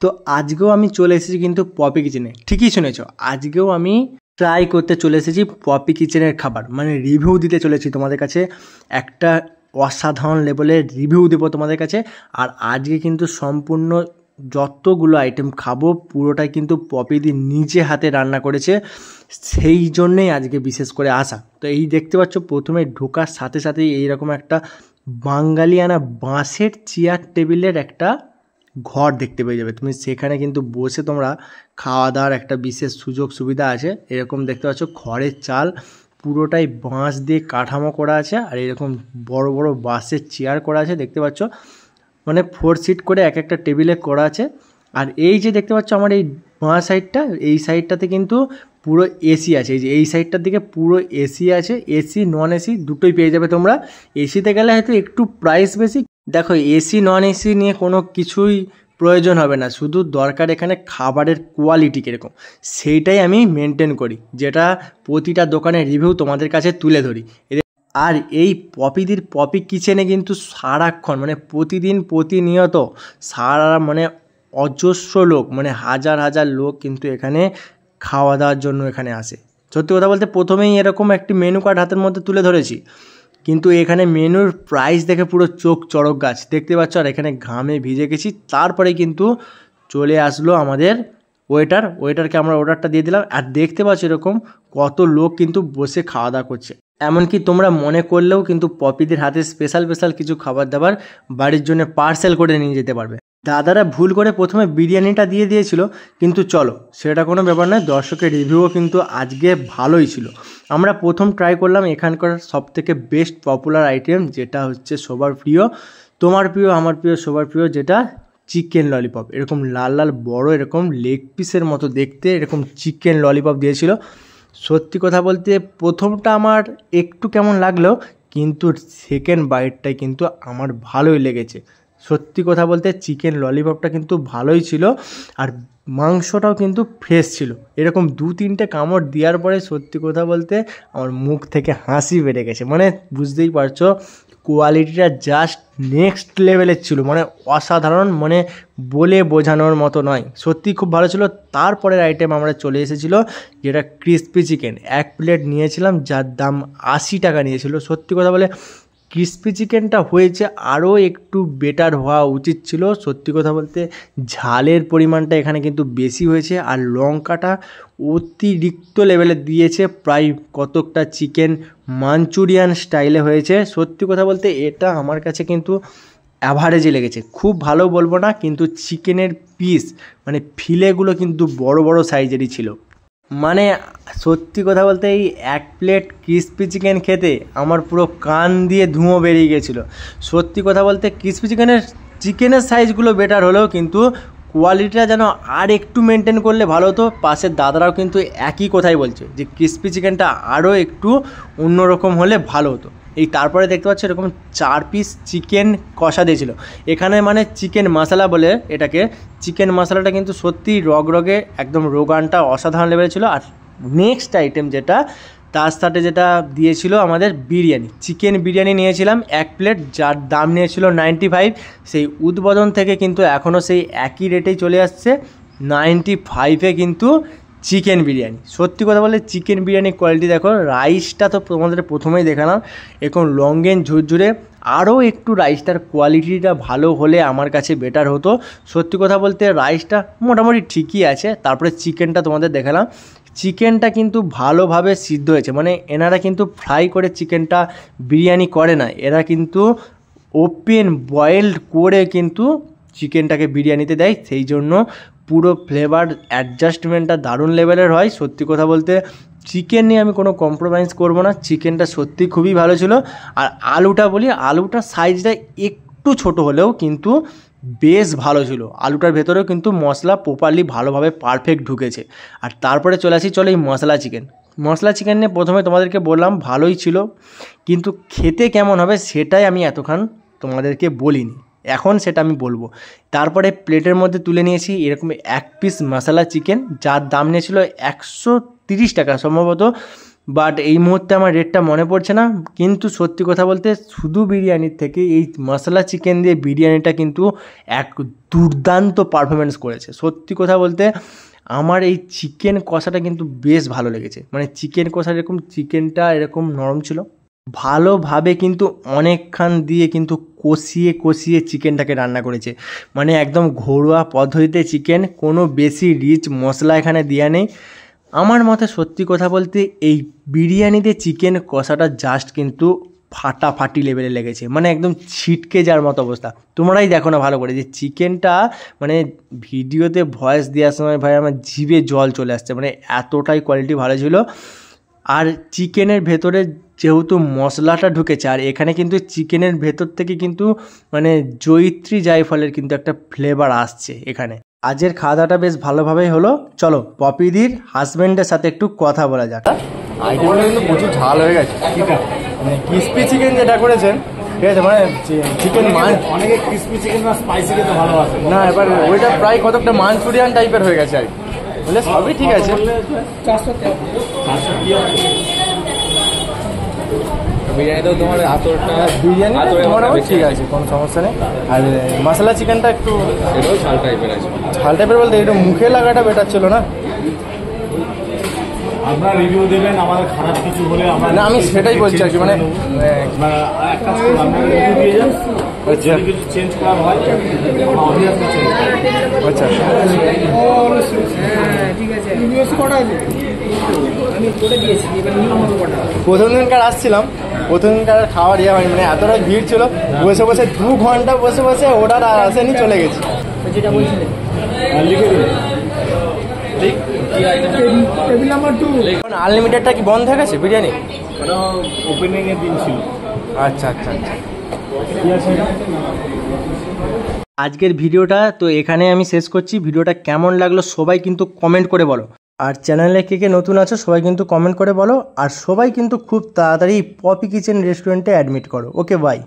তো আজকেও আমি চলে এসেছি কিন্তু পপি কিচেনে। ঠিকই শুনেছো, আজকেও আমি ট্রাই করতে চলে এসেছি পপি কিচেনের খাবার, মানে রিভিউ দিতে চলেছি তোমাদের কাছে। একটা অসাধারণ লেভেলের রিভিউ দেবো তোমাদের কাছে। আর আজকে কিন্তু সম্পূর্ণ যতগুলো আইটেম খাবো পুরোটাই কিন্তু পপিদি নিজে হাতে রান্না করেছে, সেই জন্যেই আজকে বিশেষ করে আসা। তো এই দেখতে পাচ্ছ প্রথমে ঢোকার সাথে সাথেই এইরকম একটা বাঙালিয়ানা বাঁশের চেয়ার টেবিলের একটা ঘর দেখতে পেয়ে যাবে তুমি। সেখানে কিন্তু বসে তোমরা খাওয়া দাওয়ার একটা বিশেষ সুযোগ সুবিধা আছে। এরকম দেখতে পাচ্ছ খড়ের চাল, পুরোটাই বাঁশ দিয়ে কাঠামো করা আছে, আর এরকম বড় বড় বাঁশের চেয়ার করা আছে দেখতে পাচ্ছ, মানে 4 সিট করে এক একটা টেবিলে করা আছে। আর এই যে দেখতে পাচ্ছ আমার এই বাঁ সাইডটা, এই সাইডটাতে কিন্তু পুরো এসি আছে। এই যে এই সাইডটার দিকে পুরো এসি আছে, এসি নন এসি দুটোই পেয়ে যাবে তোমরা। এসিতে গেলে হয়তো একটু প্রাইস বেশি। দেখো এসি নন এসি নিয়ে কোনো কিছুই প্রয়োজন হবে না, শুধু দরকার এখানে খাবারের কোয়ালিটি কীরকম সেইটাই আমি মেনটেন করি, যেটা প্রতিটা দোকানের রিভিউ তোমাদের কাছে তুলে ধরি। আর এই পপিদির পপি কিচেনে কিন্তু সারাক্ষণ মানে প্রতিদিন প্রতিনিয়ত মানে অজস্র লোক, মানে হাজার হাজার লোক কিন্তু এখানে খাওয়া দাওয়ার জন্য এখানে আসে। সত্যি কথা বলতে প্রথমেই এরকম একটি মেনু কার্ড হাতের মধ্যে তুলে ধরেছি, কিন্তু এখানে মেনুর প্রাইস দেখে পুরো চোখ চড়ক গাছ দেখতে পাচ্ছ। আর এখানে ঘামে ভিজে গেছি, তারপরে কিন্তু চলে আসলো আমাদের ওয়েটারকে আমরা অর্ডারটা দিয়ে দিলাম। আর দেখতে পাচ্ছ এরকম কত লোক কিন্তু বসে খাওয়া দাওয়া করছে। এমনকি তোমরা মনে করলেও কিন্তু পপিদের হাতে স্পেশাল কিছু খাবার দাবার বাড়ির জন্য পার্সেল করে নিয়ে যেতে পারবে। দাদারা ভুল করে প্রথমে বিরিয়ানিটা দিয়ে দিয়েছিল, কিন্তু চলো সেটা কোনো ব্যাপার নয়, দর্শকের রিভিউও কিন্তু আজকে ভালোই ছিল। আমরা প্রথম ট্রাই করলাম এখানকার সবথেকে বেস্ট পপুলার আইটেম, যেটা হচ্ছে সবার প্রিয়, তোমার প্রিয় আমার প্রিয় সবার প্রিয়, যেটা চিকেন ললিপপ। এরকম লাল লাল বড় এরকম লেগ পিসের মতো দেখতে এরকম চিকেন ললিপপ দিয়েছিল। সত্যি কথা বলতে প্রথমটা আমার একটু কেমন লাগলো, কিন্তু সেকেন্ড বাইটটাই কিন্তু আমার ভালোই লেগেছে। সত্যি কথা বলতে চিকেন ললিপপটা কিন্তু ভালোই ছিল, আর মাংসটাও কিন্তু ফ্রেশ ছিল। এরকম 2-3টে কামড় দেওয়ার পরে সত্যি কথা বলতে আমার মুখ থেকে হাসি বেড়ে গেছে, মানে বুঝতেই পারছো কোয়ালিটিটা জাস্ট নেক্সট লেভেলের ছিল, মানে অসাধারণ, মানে বলে বোঝানোর মতো নয়, সত্যি খুব ভালো ছিল। তারপরের আইটেম আমরা চলে এসেছিলো যেটা ক্রিসপি চিকেন। 1 প্লেট নিয়েছিলাম, যার দাম 80 টাকা নিয়েছিল। সত্যি কথা বলে ক্রিসপি চিকেনটা হয়েছে আরও একটু বেটার হওয়া উচিত ছিল। সত্যি কথা বলতে ঝালের পরিমাণটা এখানে কিন্তু বেশি হয়েছে, আর লঙ্কাটা অতিরিক্ত লেভেলে দিয়েছে, প্রায় কতকটা চিকেন মাঞ্চুরিয়ান স্টাইলে হয়েছে। সত্যি কথা বলতে এটা আমার কাছে কিন্তু অ্যাভারেজে লেগেছে, খুব ভালো বলবো না, কিন্তু চিকেনের পিস মানে ফিলেগুলো কিন্তু বড় বড় সাইজেরই ছিল। মানে সত্যি কথা বলতে এই 1 প্লেট ক্রিসপি চিকেন খেতে আমার পুরো কান দিয়ে ধুঁয়ো বেরিয়ে গেছিলো। সত্যি কথা বলতে ক্রিসপি চিকেনের সাইজগুলো বেটার হলেও কিন্তু কোয়ালিটিটা যেন আর একটু মেনটেন করলে ভালো হতো। পাশের দাদারাও কিন্তু একই কথাই বলছে যে ক্রিসপি চিকেনটা আরও একটু অন্যরকম হলে ভালো হতো। এই তারপরে দেখতে পাচ্ছি এরকম 4 পিস চিকেন কষা দিয়েছিল এখানে, মানে চিকেন মশলা বলে এটাকে। চিকেন মশলাটা কিন্তু সত্যি রগে একদম রোগানটা অসাধারণ লেভেল ছিল। আর নেক্সট আইটেম যেটা তার সাথে যেটা দিয়েছিল আমাদের বিরিয়ানি, চিকেন বিরিয়ানি নিয়েছিলাম 1 প্লেট, যার দাম নিয়েছিল 95। সেই উদ্বোধন থেকে কিন্তু এখনও সেই একই রেটেই চলে আসছে 95-এ কিন্তু চিকেন বিরিয়ানি। সত্যি কথা বলে চিকেন বিরিয়ানির কোয়ালিটি দেখো, রাইসটা তো তোমাদের প্রথমেই দেখালাম এরকম লঙ্গেন ঝুরঝুরে, আরও একটু রাইসটার কোয়ালিটিটা ভালো হলে আমার কাছে বেটার হতো। সত্যি কথা বলতে রাইসটা মোটামুটি ঠিকই আছে। তারপরে চিকেনটা তোমাদের দেখালাম, চিকেনটা কিন্তু ভালোভাবে সিদ্ধ হয়েছে, মানে এনারা কিন্তু ফ্রাই করে চিকেনটা বিরিয়ানি করে না, এরা কিন্তু ওপেন বয়েলড করে কিন্তু চিকেনটাকে বিরিয়ানিতে দেয়, সেই জন্য পুরো ফ্লেভার অ্যাডজাস্টমেন্টটা দারুণ লেভেলের হয়। সত্যি কথা বলতে চিকেন নিয়ে আমি কোনো কম্প্রোমাইজ করব না, চিকেনটা সত্যি খুবই ভালো ছিল। আর আলুটা বলি, আলুটার সাইজটা একটু ছোট হলেও কিন্তু বেশ ভালো ছিল, আলুটার ভেতরেও কিন্তু মশলা প্রপারলি ভালোভাবে পারফেক্ট ঢুকেছে। আর তারপরে চলে এই মশলা চিকেন নিয়ে প্রথমে তোমাদেরকে বললাম ভালোই ছিল, কিন্তু খেতে কেমন হবে সেটাই আমি এতক্ষণ তোমাদেরকে বলিনি, এখন সেটা আমি বলবো। তারপরে প্লেটের মধ্যে তুলে নিয়েছি এরকম 1 পিস মশলা চিকেন, যার দাম নিয়েছিল 130 টাকা সম্ভবত, বাট এই মুহূর্তে আমার রেটটা মনে পড়ছে না। কিন্তু সত্যি কথা বলতে শুধু বিরিয়ানির থেকে এই মশলা চিকেন দিয়ে বিরিয়ানিটা কিন্তু এক দুর্দান্ত পারফরমেন্স করেছে। সত্যি কথা বলতে আমার এই চিকেন কষাটা কিন্তু বেশ ভালো লেগেছে, মানে চিকেন কষা এরকম চিকেনটা এরকম নরম ছিল, ভালোভাবে কিন্তু অনেকক্ষণ দিয়ে কিন্তু কষিয়ে কষিয়ে চিকেনটাকে রান্না করেছে, মানে একদম ঘরোয়া পদ্ধতিতে চিকেন, কোনো বেশি রিচ মশলা এখানে দেওয়া নেই। আমার মতে সত্যি কথা বলতে এই বিরিয়ানিতে চিকেন কষাটা জাস্ট কিন্তু ফাটাফাটি লেভেলে লেগেছে, মানে একদম ছিটকে যাওয়ার মতো অবস্থা। তোমরাই দেখো না ভালো করে যে চিকেনটা, মানে ভিডিওতে ভয়েস দেওয়ার সময় ভাই আমার জিভে জল চলে আসছে, মানে এতটাই কোয়ালিটি ভালো ছিল। আর চিকেনের ভেতরে যেহেতু মশলাটা ঢুকেছে, আর এখানে কিন্তু চিকেনের ভেতর থেকে কিন্তু মানে জয়িত্রী জায়ফলের কিন্তু একটা ফ্লেভার আসছে এখানে। আজকের খাওয়া দাওয়াটা বেশ ভালোভাবেই হলো। চলো পপিদির হাজব্যান্ডের সাথে একটু কথা বলা যাক। আইটেমটা কিন্তু প্রচুর ঝাল হয়ে গেছে, মানে ক্রিসপি চিকেন যেটা করেছেন, ঠিক আছে, মানে চিকেন অনেকে ক্রিসপি চিকেন বা স্পাইসি খেতে ভালোবাসে না, এবার ওইটা প্রায় কতটা মাঞ্চুরিয়ান টাইপের হয়ে গেছে আর কি, বলে সবই ঠিক আছে। বিরিয়ানিটাও তোমার আতরটা, বিরিয়ানি ঠিক আছে, কোনো সমস্যা নেই। আর মশলা চিকেনটা একটু এটাও ঝাল টাইপের আছে। ঝাল টাইপের বলতে একটু মুখে লাগাটা বেটার ছিল না। আপনারা রিভিউ দেবেন, আমাদের খারাপ কিছু হলে আমরা না, আমি সেটাই বলছি আর কি, মানে এক কাজ করুন, আপনারা রিভিউ দিয়ে যান, যদি কিছু চেঞ্জ করা হয় আমরা অবভিয়াসলি চেঞ্জ করব। আচ্ছা ঠিক আছে, কটা আছে আমি করে দিয়েছি, এবার নিয়ম মতো কটা। প্রথম দিনকার আসছিলাম, প্রথম দিনকার খাওয়ার ইয়ে হয়নি, মানে এতটা ভিড় ছিল, বসে বসে 2 ঘন্টা বসে বসে ওটার আর আসেনি, চলে গেছি। যেটা বলছিলেন লিখে দিন টেবিল নাম্বার 2। আনলিমিটেডটা কি বন্ধ হয়ে গেছে বিরিয়ানি? ওটা ওপেনিং এর দিন ছিল। আচ্ছা আচ্ছা আচ্ছা, আজকের ভিডিওটা তো এখানে আমি শেষ করছি। ভিডিওটা কেমন লাগলো সবাই কিন্তু কমেন্ট করে বলো, আর চ্যানেলে কে কে নতুন আছো সবাই কিন্তু কমেন্ট করে বলো, আর সবাই কিন্তু খুব তাড়াতাড়ি পপি কিচেন রেস্টুরেন্টে অ্যাডমিট করো। Okay bye.